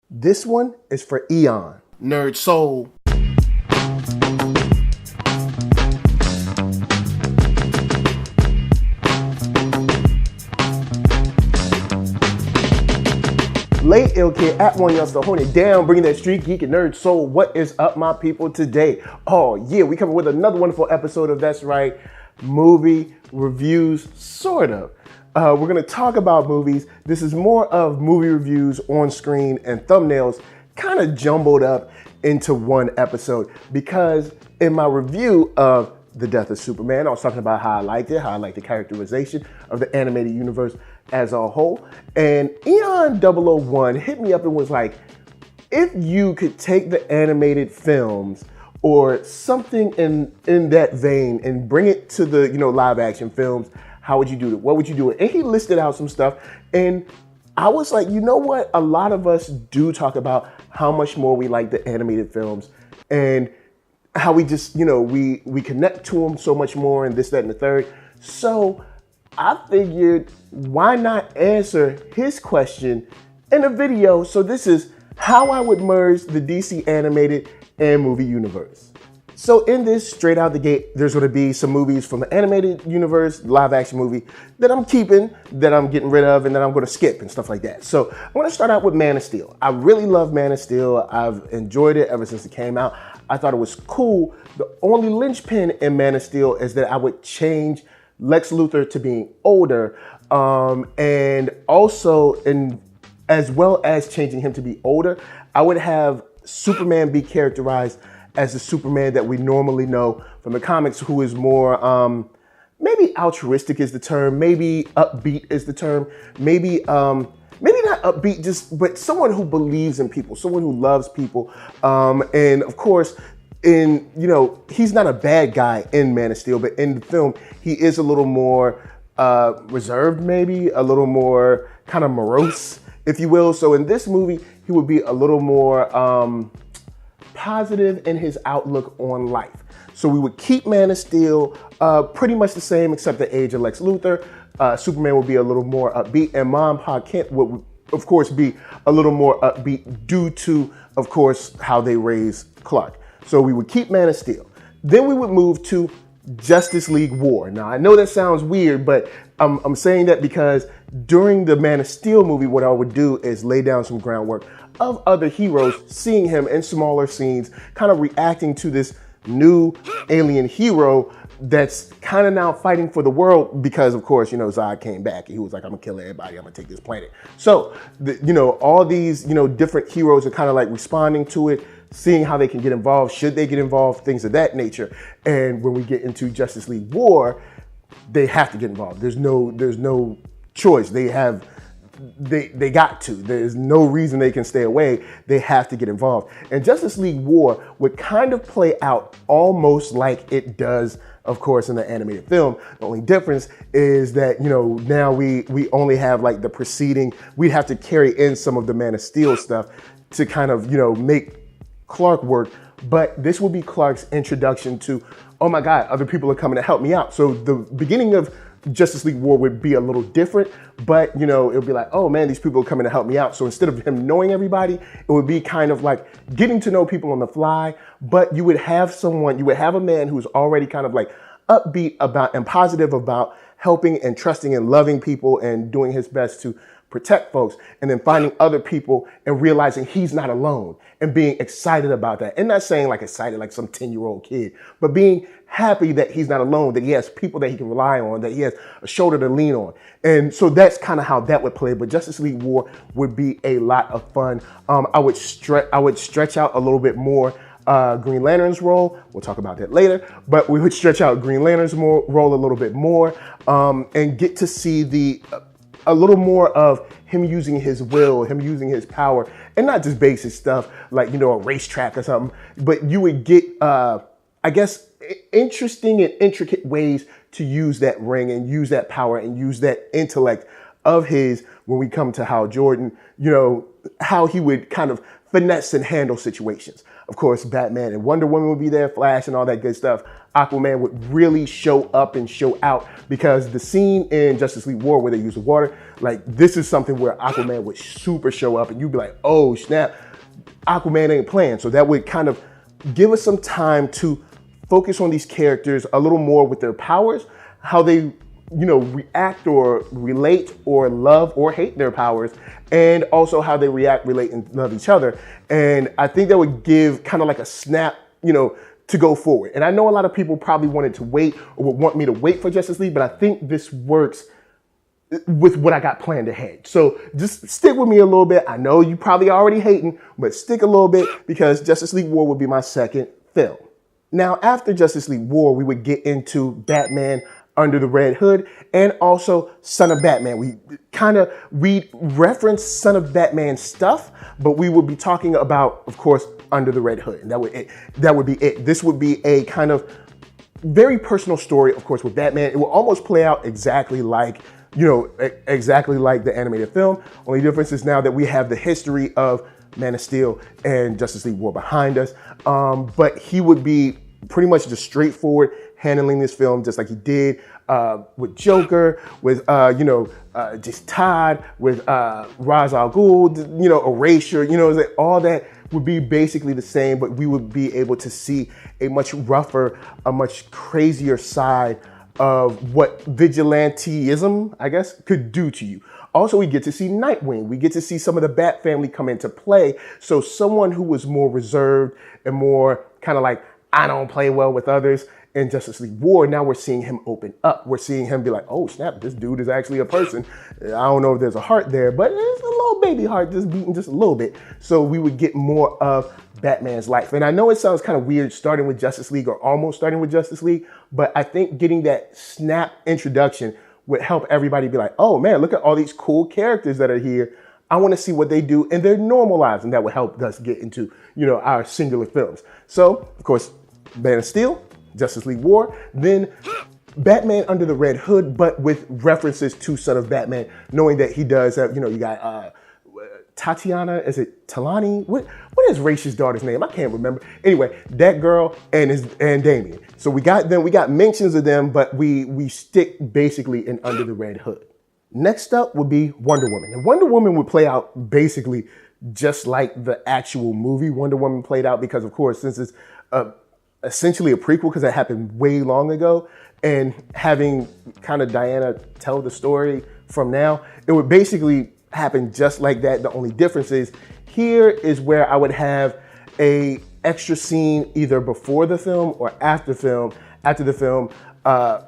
This one is for Eon. NERDSoul. Late Ill Kid at OneYoungsta, holding it down, bringing that StreetGeek and NERDSoul. What is up, my people, today? Oh, yeah, we come with another wonderful episode of That's Right, movie reviews, sort of. We're going to talk about movies. This is more of movie reviews on screen and thumbnails kind of jumbled up into one episode, because in my review of The Death of Superman, I was talking about how I liked it, how I liked the characterization of the animated universe as a whole. And Eon001 hit me up and was like, if you could take the animated films or something in that vein and bring it to the live action films, how would you do it? What would you do it? And he listed out some stuff, and I was like, you know what? A lot of us do talk about how much more we like the animated films and how we just, we connect to them so much more and this, that, and the third. So I figured, why not answer his question in a video? So this is how I would merge the DC animated and movie universe. So in this, straight out the gate, there's going to be some movies from the animated universe, live action movie, that I'm keeping, that I'm getting rid of, and that I'm going to skip and stuff like that. So I want to start out with Man of Steel. I really love Man of Steel. I've enjoyed it ever since it came out. I thought it was cool. The only linchpin in Man of Steel is that I would change Lex Luthor to being older, and also, as well as changing him to be older, I would have Superman be characterized as the Superman that we normally know from the comics, who is more, maybe altruistic is the term, maybe upbeat is the term, maybe not upbeat, but someone who believes in people, someone who loves people. And of course, he's not a bad guy in Man of Steel, but in the film, he is a little more reserved, maybe a little more kind of morose, if you will. So in this movie, he would be a little more positive in his outlook on life. So we would keep Man of Steel pretty much the same, except the age of Lex Luthor. Superman would be a little more upbeat, and Ma and Pa Kent would, of course, be a little more upbeat due to, of course, how they raised Clark. So we would keep Man of Steel. Then we would move to Justice League War. Now, I know that sounds weird, but I'm saying that because during the Man of Steel movie, what I would do is lay down some groundwork of other heroes, seeing him in smaller scenes, kind of reacting to this new alien hero that's kind of now fighting for the world because, of course, Zod came back and he was like, I'm gonna kill everybody, I'm gonna take this planet. So, all these, different heroes are kind of like responding to it, seeing how they can get involved, should they get involved, things of that nature. And when we get into Justice League War, they have to get involved. There's no choice. They got to. There's no reason they can stay away. They have to get involved. And Justice League War would kind of play out almost like it does, of course, in the animated film. The only difference is that, now we only have like the preceding, we'd have to carry in some of the Man of Steel stuff to kind of, make Clark work. But this will be Clark's introduction to, oh my God, other people are coming to help me out. So the beginning of Justice League War would be a little different, but it'll be like, oh man, these people are coming to help me out. So instead of him knowing everybody, it would be kind of like getting to know people on the fly. But you would have a man who's already kind of like upbeat about and positive about helping and trusting and loving people and doing his best to protect folks, and then finding other people and realizing he's not alone and being excited about that. And not saying like excited like some 10-year-old kid, but being happy that he's not alone, that he has people that he can rely on, that he has a shoulder to lean on. And so that's kind of how that would play. But Justice League War would be a lot of fun. I would stretch out a little bit more Green Lantern's role. We'll talk about that later, but we would stretch out Green Lantern's role a little bit more, and get to see a little more of him using his will, him using his power, and not just basic stuff like, a racetrack or something, but you would get, I guess, interesting and intricate ways to use that ring and use that power and use that intellect of his when we come to Hal Jordan, how he would kind of finesse and handle situations. Of course, Batman and Wonder Woman would be there, Flash and all that good stuff. Aquaman would really show up and show out, because the scene in Justice League War where they use the water, like this is something where Aquaman would super show up and you'd be like, oh snap, Aquaman ain't playing. So that would kind of give us some time to focus on these characters a little more with their powers, how they react or relate or love or hate their powers, and also how they react, relate, and love each other. And I think that would give kind of like a snap, to go forward. And I know a lot of people probably wanted to wait or would want me to wait for Justice League, but I think this works with what I got planned ahead. So just stick with me a little bit. I know you probably already hating, but stick a little bit, because Justice League War would be my second film. Now, after Justice League War, we would get into Batman Under the Red Hood, and also Son of Batman. We reference Son of Batman stuff, but we would be talking about, of course, Under the Red Hood, and that would be it. This would be a kind of very personal story, of course, with Batman. It will almost play out exactly like the animated film. Only difference is now that we have the history of Man of Steel and Justice League War behind us. But he would be pretty much just straightforward handling this film, just like he did with Joker, with just Todd, with Ra's al Ghul, Erasure, all that would be basically the same, but we would be able to see a much rougher, a much crazier side of what vigilanteism, I guess, could do to you. Also, we get to see Nightwing. We get to see some of the Bat family come into play. So someone who was more reserved and more kind of like, I don't play well with others, in Justice League War, now we're seeing him open up. We're seeing him be like, oh snap, this dude is actually a person. I don't know if there's a heart there, but there's a little baby heart just beating just a little bit. So we would get more of Batman's life. And I know it sounds kind of weird starting with Justice League, or almost starting with Justice League, but I think getting that snap introduction would help everybody be like, oh man, look at all these cool characters that are here. I want to see what they do in their normal lives. And that would help us get into, our singular films. So, of course, Man of Steel, Justice League War, then Batman Under the Red Hood, but with references to Son of Batman, knowing that he does have, you got Tatiana, is it Talani? What is Rach's daughter's name? I can't remember. Anyway, that girl and Damian. So we got them, we got mentions of them, but we stick basically in Under the Red Hood. Next up would be Wonder Woman. And Wonder Woman would play out basically just like the actual movie Wonder Woman played out, because of course, since it's essentially a prequel, because it happened way long ago, and having kind of Diana tell the story from now, it would basically happen just like that. The only difference is here is where I would have a extra scene either before the film or after the film,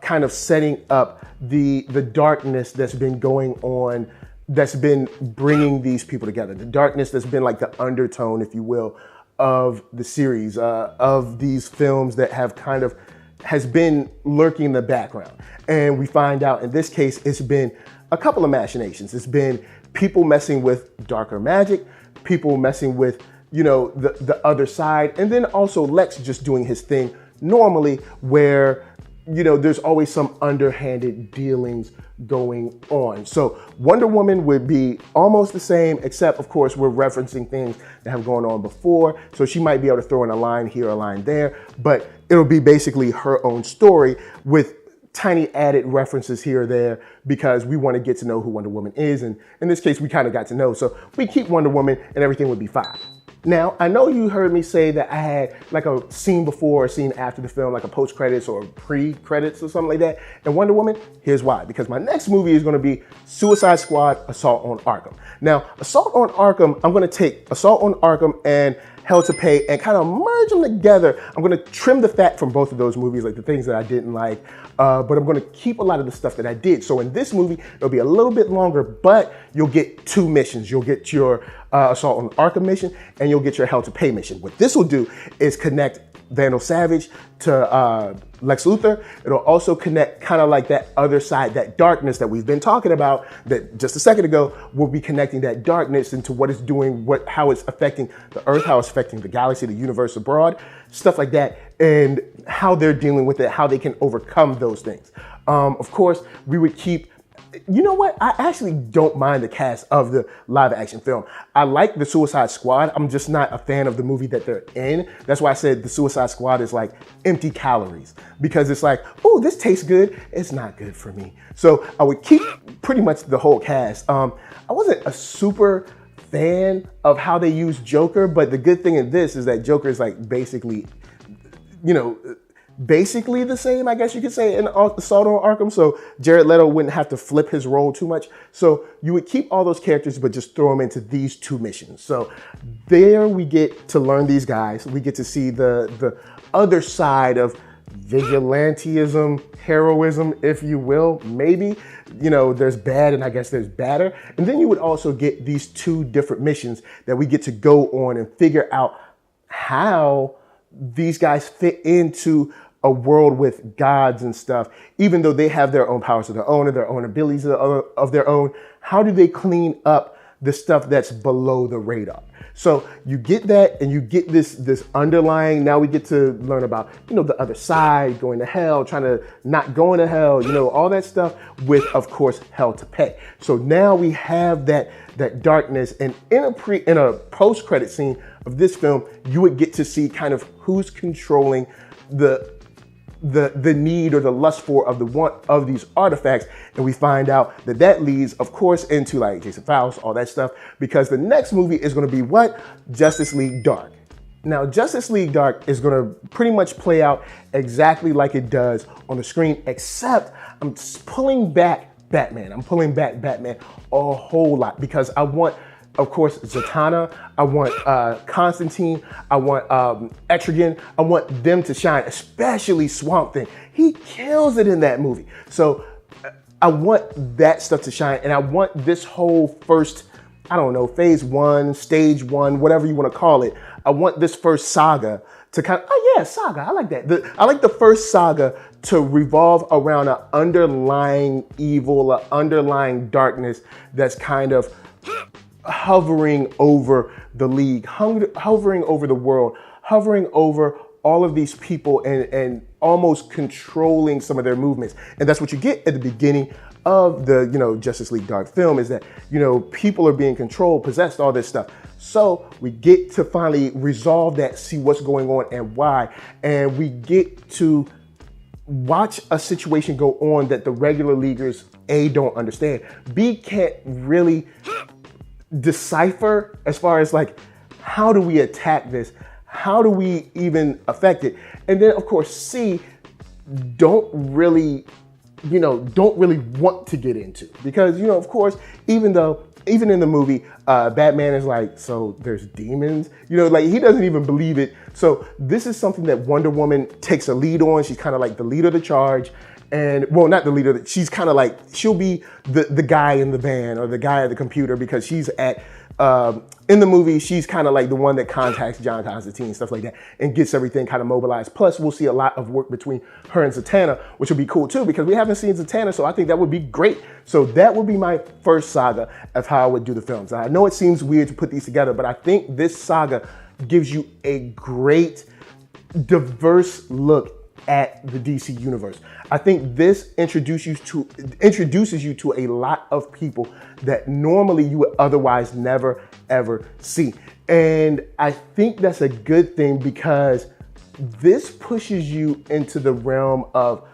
kind of setting up the darkness that's been going on, that's been bringing these people together. The darkness that's been like the undertone, if you will, of the series, of these films that has been lurking in the background. And we find out in this case, it's been a couple of machinations. It's been people messing with darker magic, people messing with, the other side, and then also Lex just doing his thing normally, where, there's always some underhanded dealings going on. So Wonder Woman would be almost the same, except of course we're referencing things that have gone on before. So she might be able to throw in a line here, a line there, but it'll be basically her own story with tiny added references here or there, because we want to get to know who Wonder Woman is. And in this case, we kind of got to know. So we keep Wonder Woman and everything would be fine. Now, I know you heard me say that I had like a scene before or a scene after the film, like a post-credits or pre-credits or something like that. And Wonder Woman, here's why. Because my next movie is going to be Suicide Squad, Assault on Arkham. Now, Assault on Arkham, I'm going to take Assault on Arkham and Hell to Pay and kind of merge them together. I'm going to trim the fat from both of those movies, like the things that I didn't like, but I'm going to keep a lot of the stuff that I did. So in this movie, it'll be a little bit longer, but you'll get two missions. You'll get your Assault on Arkham mission, and you'll get your Hell to Pay mission. What this will do is connect Vandal Savage to Lex Luthor. It'll also connect kind of like that other side, that darkness that we've been talking about, that just a second ago, we'll be connecting that darkness into what it's doing, how it's affecting the Earth, how it's affecting the galaxy, the universe abroad, stuff like that, and how they're dealing with it, how they can overcome those things. Of course, we would keep You know what? I actually don't mind the cast of the live action film. I like the Suicide Squad. I'm just not a fan of the movie that they're in. That's why I said the Suicide Squad is like empty calories, because it's like, oh, this tastes good. It's not good for me. So I would keep pretty much the whole cast. I wasn't a super fan of how they use Joker, but the good thing in this is that Joker is like basically, basically the same, I guess you could say, in Assault on Arkham. So Jared Leto wouldn't have to flip his role too much. So you would keep all those characters, but just throw them into these two missions. So there we get to learn these guys. We get to see the other side of vigilantism, heroism, if you will, maybe. There's bad and I guess there's badder. And then you would also get these two different missions that we get to go on and figure out how these guys fit into a world with gods and stuff, even though they have their own powers of their own and their own abilities of their own. How do they clean up the stuff that's below the radar? So you get that, and you get this underlying. Now we get to learn about, the other side, going to hell, trying to not going to hell, all that stuff with, of course, hell to pay. So now we have that darkness, and in a post-credit scene of this film, you would get to see kind of who's controlling the need or the lust for of the one of these artifacts. And we find out that leads, of course, into like Jason Faust, all that stuff, because the next movie is going to be what? Justice League Dark. Now, Justice League Dark is going to pretty much play out exactly like it does on the screen, except I'm pulling back Batman. I'm pulling back Batman a whole lot, because I want, of course, Zatanna, I want Constantine, I want Etrigan, I want them to shine, especially Swamp Thing. He kills it in that movie. So I want that stuff to shine, and I want this whole first, phase one, stage one, whatever you want to call it. I want this first saga to saga, I like that. I like the first saga to revolve around an underlying evil, an underlying darkness that's kind of hovering over the league, hovering over the world, hovering over all of these people and almost controlling some of their movements. And that's what you get at the beginning of the, Justice League Dark film, is that, people are being controlled, possessed, all this stuff. So we get to finally resolve that, see what's going on and why. And we get to watch a situation go on that the regular leaguers, A, don't understand, B, can't really decipher as far as like, how do we attack this? How do we even affect it? And then, of course, C, don't really want to get into, because, of course, even in the movie, Batman is like, so there's demons, like he doesn't even believe it. So this is something that Wonder Woman takes a lead on. She's kind of like the leader of the charge. And, well, not the leader, she's kind of like, she'll be the guy in the van or the guy at the computer, because she's in the movie, she's kind of like the one that contacts John Constantine, stuff like that, and gets everything kind of mobilized. Plus, we'll see a lot of work between her and Zatanna, which will be cool too, because we haven't seen Zatanna, so I think that would be great. So that would be my first saga of how I would do the films. I know it seems weird to put these together, but I think this saga gives you a great, diverse look at the DC universe. I think this introduces you to a lot of people that normally you would otherwise never, ever see. And I think that's a good thing, because this pushes you into the realm of,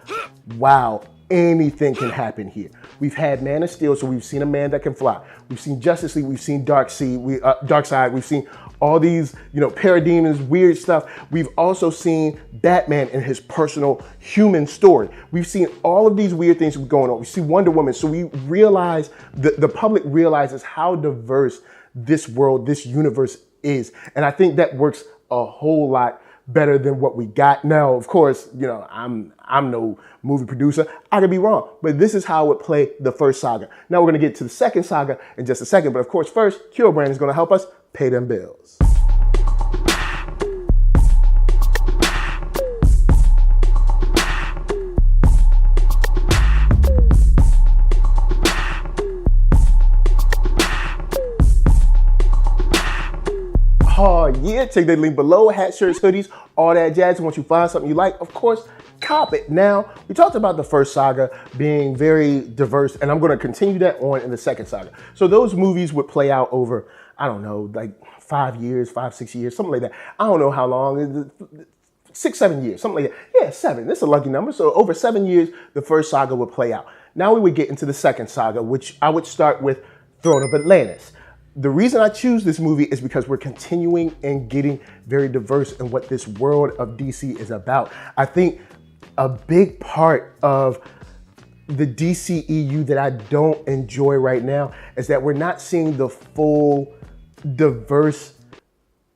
wow, anything can happen here. We've had Man of Steel, so we've seen a man that can fly. We've seen Justice League, we've seen Darkseid, we've seen all these, parademons, weird stuff. We've also seen Batman and his personal human story. We've seen all of these weird things going on. We see Wonder Woman, so we realize, the public realizes how diverse this world, this universe is. And I think that works a whole lot better than what we got. Now, of course, I'm no movie producer. I could be wrong, but this is how I would play the first saga. Now we're gonna get to the second saga in just a second, but of course, first, Cure Brand is gonna help us pay them bills. Oh yeah, check that link below. Hats, shirts, hoodies, all that jazz. Once you find something you like, of course, cop it. Now, we talked about the first saga being very diverse, and I'm going to continue that on in the second saga. So those movies would play out over, I don't know, like 5 years, 6 years, something like that. I don't know how long, 6, 7 years, something like that. Yeah, 7, that's a lucky number. So over 7 years, the first saga would play out. Now we would get into the second saga, which I would start with Throne of Atlantis. The reason I choose this movie is because we're continuing and getting very diverse in what this world of DC is about. I think a big part of the DCEU that I don't enjoy right now is that we're not seeing the full diverse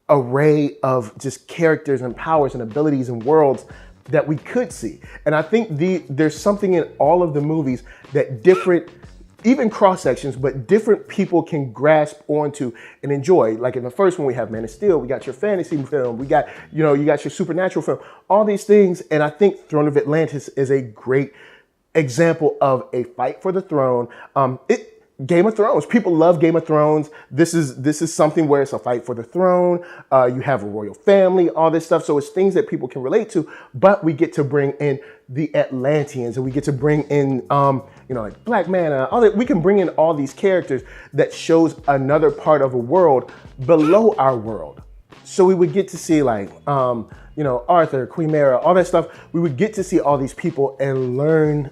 array of just characters and powers and abilities and worlds that we could see. And I think there's something in all of the movies that different, even cross sections, but different people can grasp onto and enjoy. Like in the first one, we have Man of Steel, we got your fantasy film, we got, you got your supernatural film, all these things. And I think Throne of Atlantis is a great example of a fight for the throne. Game of Thrones, people love Game of Thrones. This is something where it's a fight for the throne. You have a royal family, all this stuff. So it's things that people can relate to, but we get to bring in the Atlanteans and we get to bring in, like Black Manta, all that. We can bring in all these characters that shows another part of a world below our world. So we would get to see like, Arthur, Queen Mara, all that stuff. We would get to see all these people and learn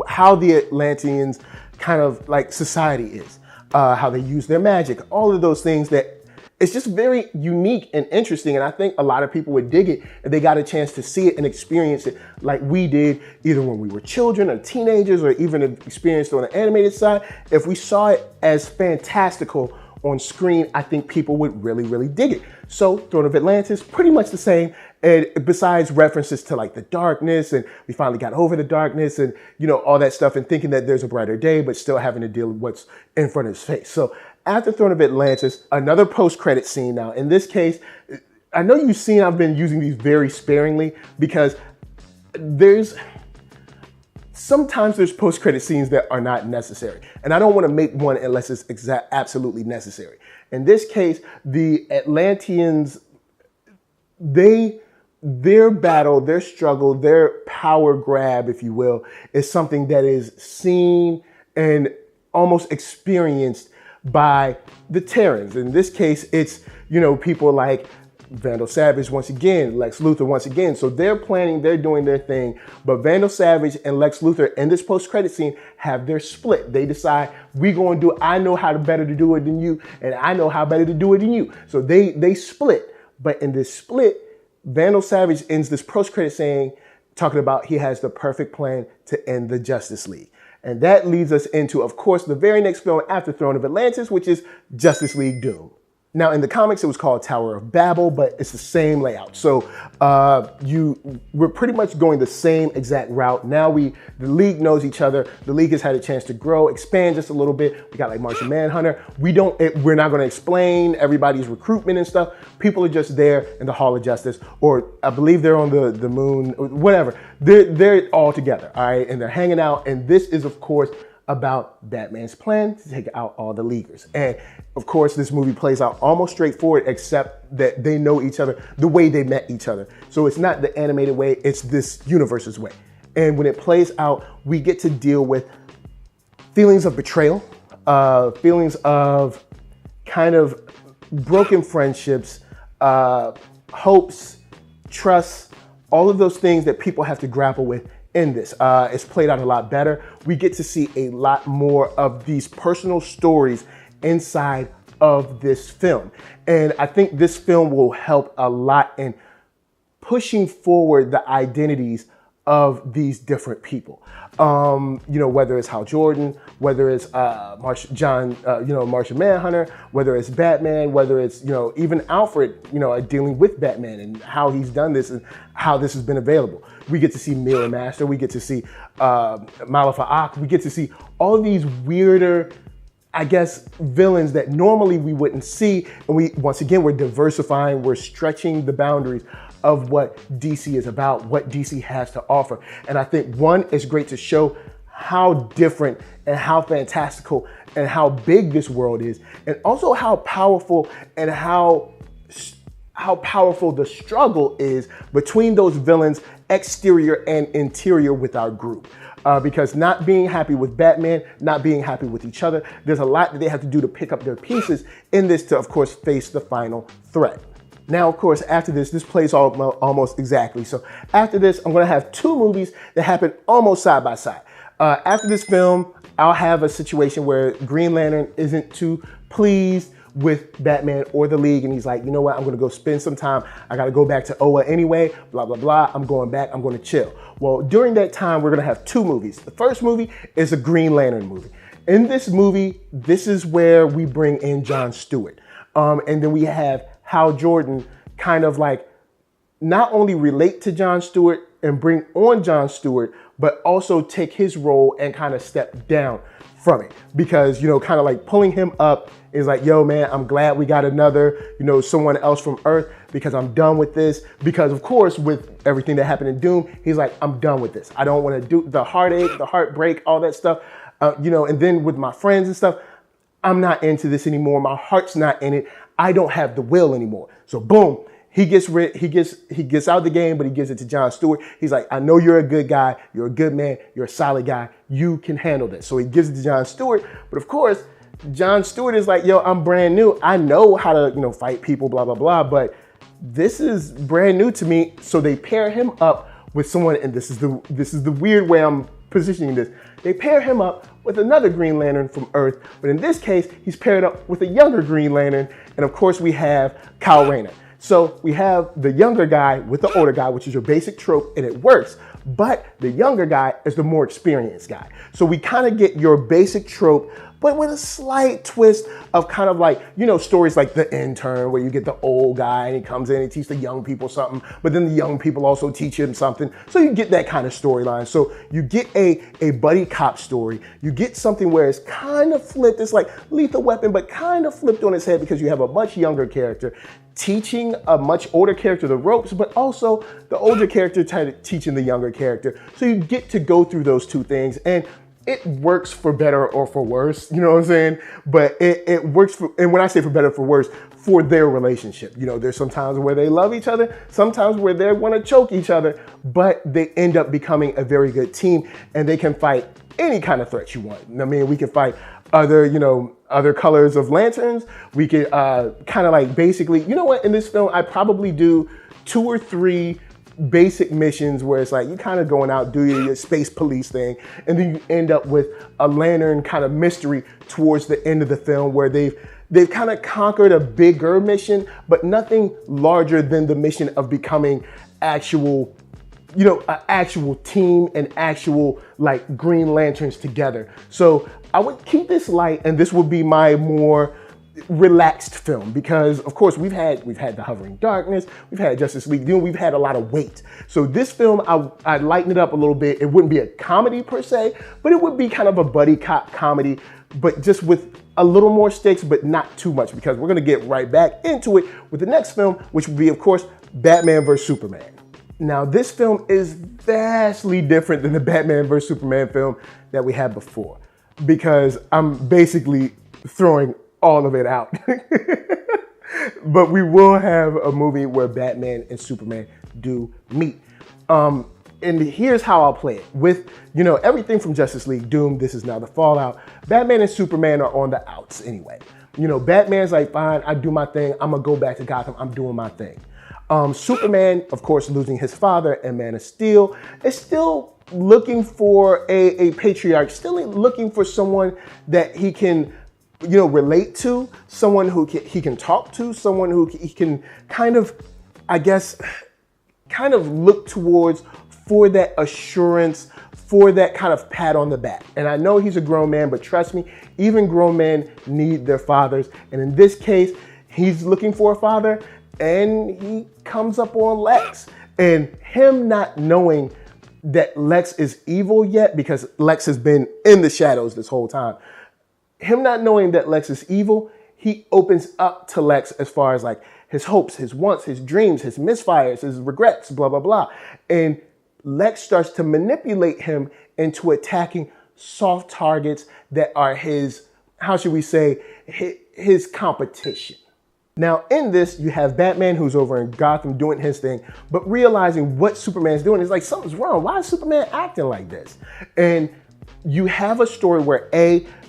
how the Atlanteans kind of like society is, how they use their magic, all of those things that it's just very unique and interesting. And I think a lot of people would dig it if they got a chance to see it and experience it like we did, either when we were children or teenagers, or even experienced on the animated side. If we saw it as fantastical on screen, I think people would really, really dig it. So Throne of Atlantis, pretty much the same. And besides references to like the darkness, and we finally got over the darkness and, all that stuff, and thinking that there's a brighter day, but still having to deal with what's in front of his face. So after Throne of Atlantis, another post-credit scene. Now, in this case, I know you've seen I've been using these very sparingly because sometimes there's post-credit scenes that are not necessary. And I don't want to make one unless it's absolutely necessary. In this case, the Atlanteans, their battle, their struggle, their power grab, if you will, is something that is seen and almost experienced by the Terrans. In this case, it's, people like Vandal Savage once again, Lex Luthor once again. So they're planning, they're doing their thing, but Vandal Savage and Lex Luthor in this post-credit scene have their split. They decide, I know how better to do it than you, and I know how better to do it than you. So they split. But in this split, Vandal Savage ends this post-credit saying, talking about he has the perfect plan to end the Justice League. And that leads us into, of course, the very next film after Throne of Atlantis, which is Justice League Doom. Now, in the comics, it was called Tower of Babel, but it's the same layout. So we're pretty much going the same exact route. Now the League knows each other. The League has had a chance to grow, expand just a little bit. We got like Martian Manhunter. We're not going to explain everybody's recruitment and stuff. People are just there in the Hall of Justice, or I believe they're on the moon, whatever. They're all together, all right? And they're hanging out. And this is, of course, about Batman's plan to take out all the Leaguers. And of course, this movie plays out almost straightforward, except that they know each other the way they met each other. So it's not the animated way, it's this universe's way. And when it plays out, we get to deal with feelings of betrayal, feelings of kind of broken friendships, hopes, trust, all of those things that people have to grapple with in this. It's played out a lot better. We get to see a lot more of these personal stories inside of this film. And I think this film will help a lot in pushing forward the identities of these different people. Whether it's Hal Jordan, whether it's Martian Manhunter, whether it's Batman, whether it's, even Alfred, dealing with Batman and how he's done this and how this has been available. We get to see Mirror Master, we get to see Malafa'ak, we get to see all of these weirder, I guess, villains that normally we wouldn't see. And once again, we're diversifying, we're stretching the boundaries of what DC is about, what DC has to offer. And I think one, it's great to show how different and how fantastical and how big this world is, and also how powerful and how how powerful the struggle is between those villains, exterior and interior with our group. Because not being happy with Batman, not being happy with each other, there's a lot that they have to do to pick up their pieces in this to, of course, face the final threat. Now, of course, after this plays almost exactly. So after this, I'm gonna have two movies that happen almost side by side. After this film, I'll have a situation where Green Lantern isn't too pleased with Batman or the League, and he's like, you know what, I'm gonna go spend some time. I gotta go back to Oa anyway, blah, blah, blah. I'm going back, I'm gonna chill. Well, during that time, we're gonna have two movies. The first movie is a Green Lantern movie. In this movie, this is where we bring in John Stewart. And then we have Hal Jordan kind of like not only relate to John Stewart and bring on John Stewart, but also take his role and kind of step down from it. Because, you know, kind of like pulling him up is like, yo, man, I'm glad we got another, you know, someone else from Earth because I'm done with this. Because, of course, with everything that happened in Doom, he's like, I'm done with this. I don't want to do the heartache, the heartbreak, all that stuff. You know, and then with my friends and stuff, I'm not into this anymore. My heart's not in it. I don't have the will anymore. So boom, he gets out of the game, but he gives it to John Stewart. He's like, I know you're a good guy. You're a good man. You're a solid guy. You can handle this. So he gives it to John Stewart. But of course, John Stewart is like, yo, I'm brand new. I know how to, you know, fight people, blah, blah, blah. But this is brand new to me. So they pair him up with someone, and this is the weird way I'm positioning this. They pair him up with another Green Lantern from Earth, but in this case, he's paired up with a younger Green Lantern, and of course we have Kyle Rayner. So we have the younger guy with the older guy, which is your basic trope, and it works, but the younger guy is the more experienced guy. So we kind of get your basic trope, but with a slight twist of kind of like, you know, stories like The Intern, where you get the old guy and he comes in and teaches the young people something, but then the young people also teach him something. So you get that kind of storyline. So you get a buddy cop story. You get something where it's kind of flipped. It's like Lethal Weapon, but kind of flipped on its head because you have a much younger character teaching a much older character the ropes, but also the older character teaching the younger character. So you get to go through those two things, and it works for better or for worse, you know what I'm saying? But it works for, and when I say for better or for worse, for their relationship. You know, there's some times where they love each other, sometimes where they want to choke each other, but they end up becoming a very good team, and they can fight any kind of threat you want. I mean, we can fight other colors of lanterns. We could kind of like basically, you know what, in this film, I probably do 2 or 3 basic missions where it's like you kind of going out, do your space police thing, and then you end up with a lantern kind of mystery towards the end of the film where they've kind of conquered a bigger mission, but nothing larger than the mission of becoming actual, you know, an actual team and actual like Green Lanterns together. So I would keep this light, and this would be my more relaxed film because, of course, we've had The Hovering Darkness, we've had Justice League, we've had a lot of weight. So this film, I'd lighten it up a little bit. It wouldn't be a comedy per se, but it would be kind of a buddy cop comedy, but just with a little more stakes, but not too much, because we're gonna get right back into it with the next film, which would be, of course, Batman vs. Superman. Now, this film is vastly different than the Batman vs. Superman film that we had before, because I'm basically throwing all of it out. But we will have a movie where Batman and Superman do meet. And here's how I'll play it. With, you know, everything from Justice League, Doom, this is now the Fallout, Batman and Superman are on the outs anyway. You know, Batman's like, fine, I do my thing, I'm gonna go back to Gotham, I'm doing my thing. Superman, of course, losing his father and Man of Steel, is still looking for a patriarch, still looking for someone that he can, you know, relate to, someone who he can talk to, someone who he can kind of, I guess, kind of look towards for that assurance, for that kind of pat on the back. And I know he's a grown man, but trust me, even grown men need their fathers. And in this case, he's looking for a father, and he comes up on Lex. And him not knowing that Lex is evil yet, because Lex has been in the shadows this whole time, him not knowing that Lex is evil, he opens up to Lex as far as like his hopes, his wants, his dreams, his misfires, his regrets, blah, blah, blah. And Lex starts to manipulate him into attacking soft targets that are his, how should we say, his competition. Now in this, you have Batman who's over in Gotham doing his thing, but realizing what Superman's doing is like, something's wrong. Why is Superman acting like this? And you have a story where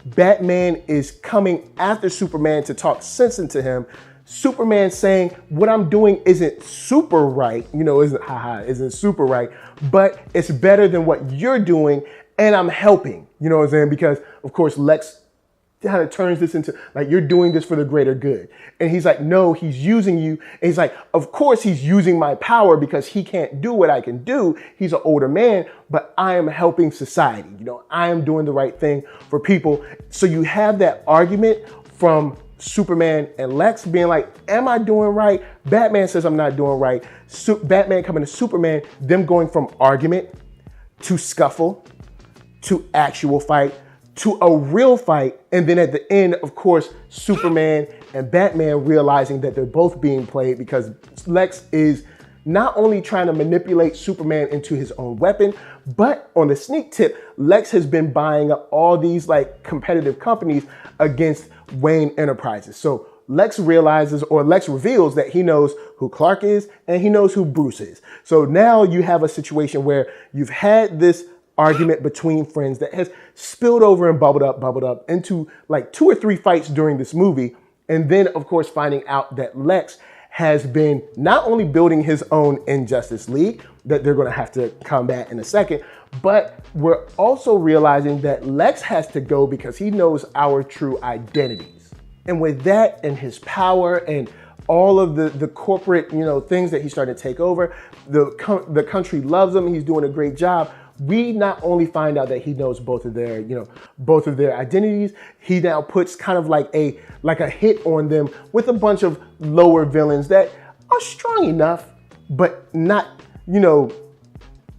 Batman is coming after Superman to talk sense into him. Superman saying, what I'm doing isn't super right, isn't super right, but it's better than what you're doing, and I'm helping, you know what I'm saying? Because of course, Lex kind of turns this into like, you're doing this for the greater good. And he's like, no, he's using you. And he's like, of course he's using my power because he can't do what I can do. He's an older man, but I am helping society. I am doing the right thing for people. So you have that argument from Superman and Lex being like, am I doing right? Batman says I'm not doing right. Batman coming to Superman, them going from argument to scuffle to actual fight to a real fight. And then at the end, of course, Superman and Batman realizing that they're both being played because Lex is not only trying to manipulate Superman into his own weapon, but on the sneak tip, Lex has been buying up all these like competitive companies against Wayne Enterprises. So Lex reveals that he knows who Clark is and he knows who Bruce is. So now you have a situation where you've had this argument between friends that has spilled over and bubbled up into like 2 or 3 fights during this movie. And then of course, finding out that Lex has been not only building his own Injustice League that they're going to have to combat in a second, but we're also realizing that Lex has to go because he knows our true identities. And with that and his power and all of the corporate, things that he's starting to take over, the country loves him. He's doing a great job. We not only find out that he knows both of their identities, he now puts kind of like a hit on them with a bunch of lower villains that are strong enough, but not,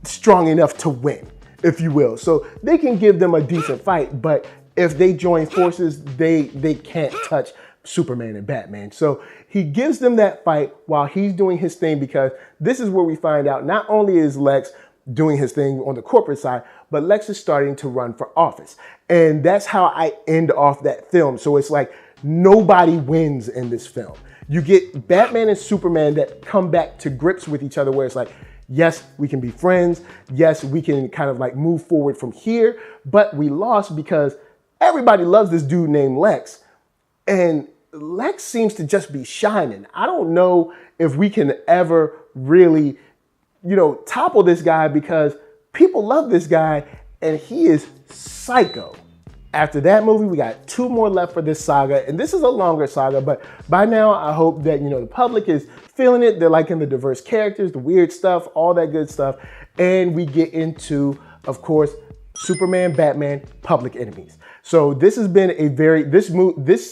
strong enough to win, if you will. So they can give them a decent fight, but if they join forces, they can't touch Superman and Batman. So he gives them that fight while he's doing his thing, because this is where we find out not only is Lex doing his thing on the corporate side, but Lex is starting to run for office. And that's how I end off that film. So it's like nobody wins in this film. You get Batman and Superman that come back to grips with each other where it's like, yes, we can be friends. Yes, we can kind of like move forward from here, but we lost because everybody loves this dude named Lex. And Lex seems to just be shining. I don't know if we can ever really topple this guy because people love this guy and he is psycho. After that movie, we got 2 more left for this saga, and this is a longer saga, but by now I hope that, the public is feeling it. They're liking the diverse characters, the weird stuff, all that good stuff. And we get into, of course, Superman, Batman, Public Enemies. So this has been this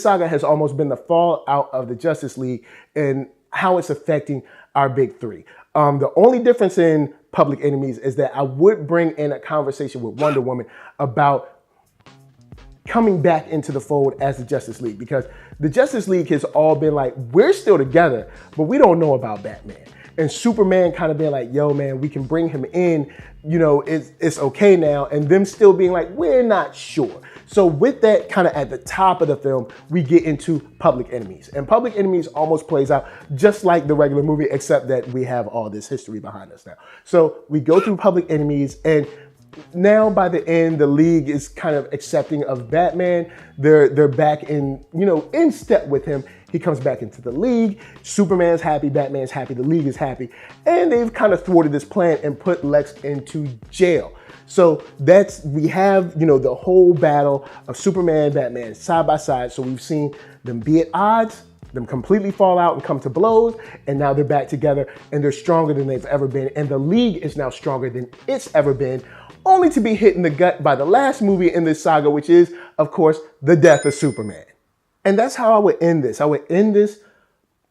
saga has almost been the fallout of the Justice League and how it's affecting our big 3. The only difference in Public Enemies is that I would bring in a conversation with Wonder Woman about coming back into the fold as the Justice League, because the Justice League has all been like, we're still together, but we don't know about Batman. And Superman kind of being like, yo, man, we can bring him in, it's okay now. And them still being like, we're not sure. So with that kind of at the top of the film, we get into Public Enemies. And Public Enemies almost plays out just like the regular movie, except that we have all this history behind us now. So we go through Public Enemies, and now by the end, the League is kind of accepting of Batman. They're back in, in step with him. He comes back into the League. Superman's happy, Batman's happy, the League is happy. And they've kind of thwarted this plan and put Lex into jail. So we have, the whole battle of Superman and Batman side by side. So we've seen them be at odds, them completely fall out and come to blows, and now they're back together and they're stronger than they've ever been. And the League is now stronger than it's ever been, only to be hit in the gut by the last movie in this saga, which is, of course, the death of Superman. And that's how I would end this. I would end this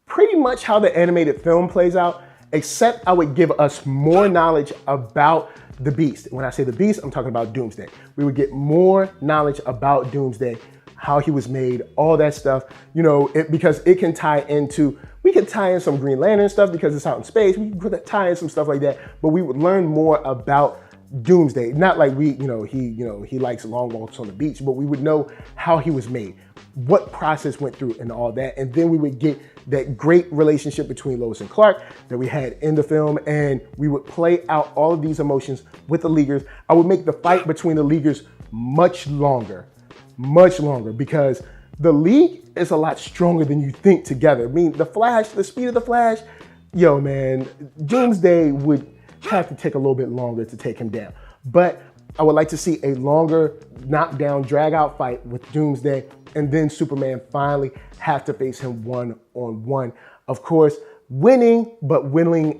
pretty much how the animated film plays out, except I would give us more knowledge about the Beast. When I say the Beast, I'm talking about Doomsday. We would get more knowledge about Doomsday, how he was made, all that stuff, because it can tie into, we could tie in some Green Lantern stuff because it's out in space. We could tie in some stuff like that, but we would learn more about Doomsday. Not like he likes long walks on the beach, but we would know how he was made, what process went through and all that. And then we would get that great relationship between Lois and Clark that we had in the film, and we would play out all of these emotions with the Leaguers. I would make the fight between the Leaguers much longer, because the League is a lot stronger than you think together. I mean, the Flash, the speed of the Flash, yo man, Doomsday would have to take a little bit longer to take him down. But I would like to see a longer knockdown, drag out fight with Doomsday, and then Superman finally have to face him one-on-one. Of course, winning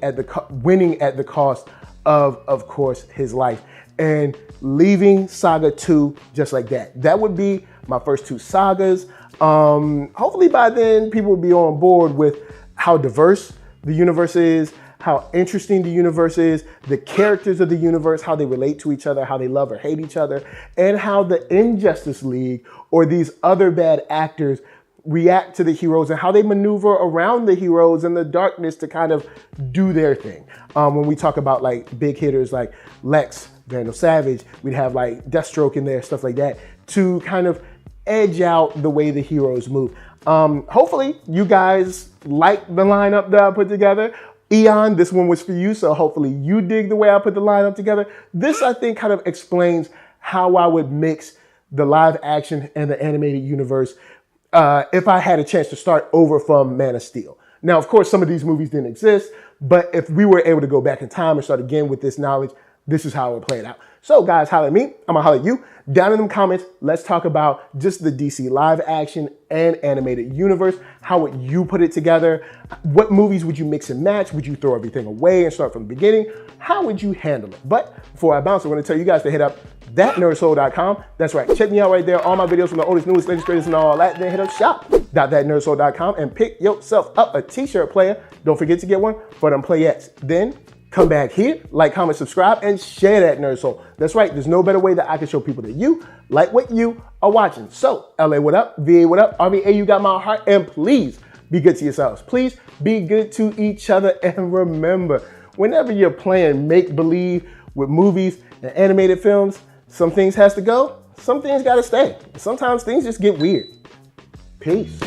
at the cost of course, his life. And leaving Saga 2 just like that. That would be my first 2 sagas. Hopefully by then people will be on board with how diverse the universe is, how interesting the universe is, the characters of the universe, how they relate to each other, how they love or hate each other, and how the Injustice League or these other bad actors react to the heroes and how they maneuver around the heroes in the darkness to kind of do their thing. When we talk about like big hitters like Lex, Vandal Savage, we'd have like Deathstroke in there, stuff like that, to kind of edge out the way the heroes move. Hopefully you guys like the lineup that I put together. Eon, this one was for you, so hopefully you dig the way I put the lineup together. This, I think, kind of explains how I would mix the live action and the animated universe if I had a chance to start over from Man of Steel. Now, of course, some of these movies didn't exist, but if we were able to go back in time and start again with this knowledge, this is how it would play it out. So guys, holler at me. I'm gonna holler at you. Down in them comments, let's talk about just the DC live action and animated universe. How would you put it together? What movies would you mix and match? Would you throw everything away and start from the beginning? How would you handle it? But before I bounce, I want to tell you guys to hit up ThatNERDSoul.com. That's right, check me out right there. All my videos from the oldest, newest, latest, greatest, and all that. Then hit up shop.ThatNERDSoul.com and pick yourself up a t-shirt, player. Don't forget to get one for them playettes. Then come back here, like, comment, subscribe, and share that Nerd Soul. That's right, there's no better way that I can show people that you like what you are watching. So, LA, what up? VA, what up? RVA, you got my heart, and please be good to yourselves. Please be good to each other, and remember, whenever you're playing make-believe with movies and animated films, some things has to go, some things gotta stay. Sometimes things just get weird. Peace.